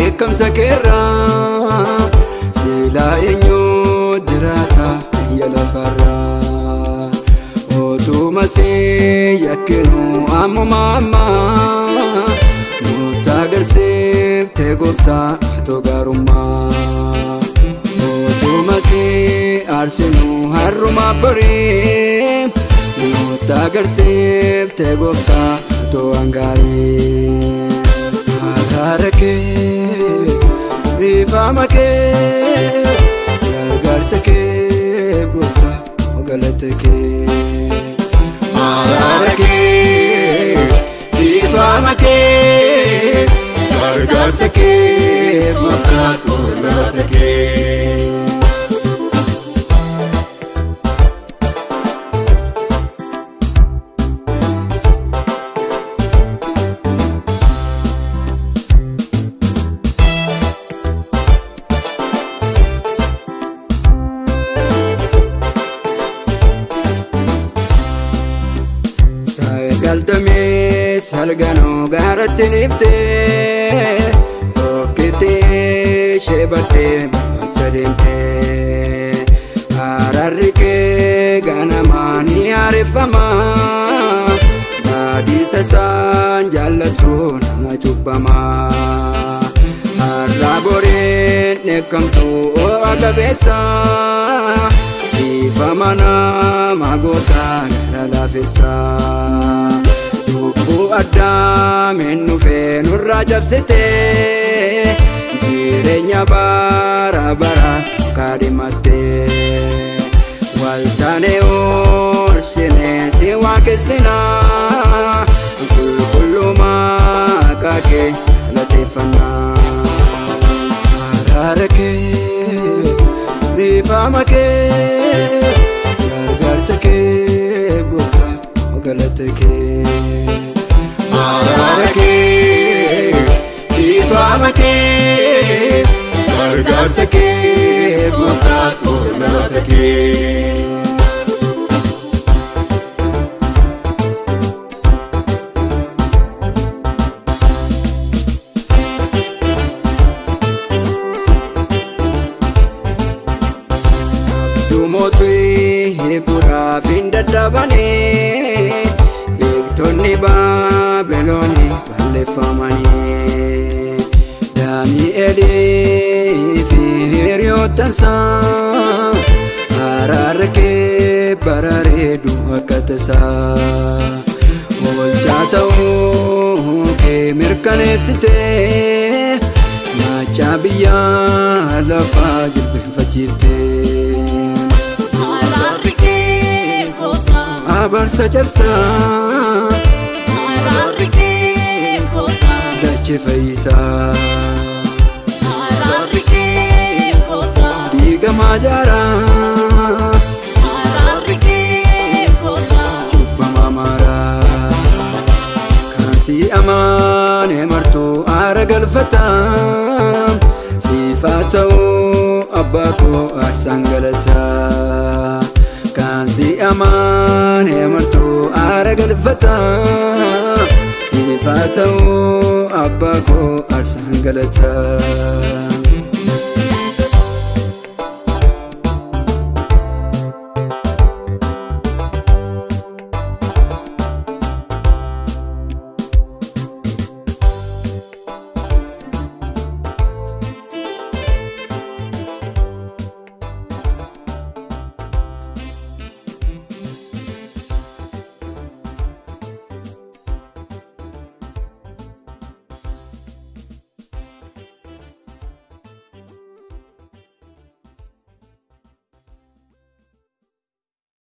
beekam sakera sila enyo jirata yala farra otu mase yakenu amu mama mutagar sif te gofta to garuma otu mase arsenu haruma bare mutagar sif te gofta to angari harake bifamake gargarsake gofta ogalatake harake bifamake gargarsake gofta ogalatake galtame salgano garatinifte okite shebate macharinte ararike ganamani arifama badisa san jallatu na chubama arabore nekamtu agabesa ifamana magota nalafisa Adam enu fenu rajab sete jirenya bara bara kadimate waltane orsine siwa kesina kuluma kake latifana hararake bifamake gargarsake gofta ogalatake harake bifamake gargarsake gofta ogalatake Hekura finda dabane Victorni Babyloni Balefamani Danieli Firio Tansa Ararake Barare Duhakatasa Olchatao Ke Mirkanesite Machabiya Lafa Jilbin Fajirte Abarsa jabsa Ararike gota Dache faisa Ararike gota Diga majara Ararike gota Chuppa mamara Kasi amane martu aragal fata Sifatao abbako arsangalata Kasi amane martu aragal fata Sifatao abbako arsangalata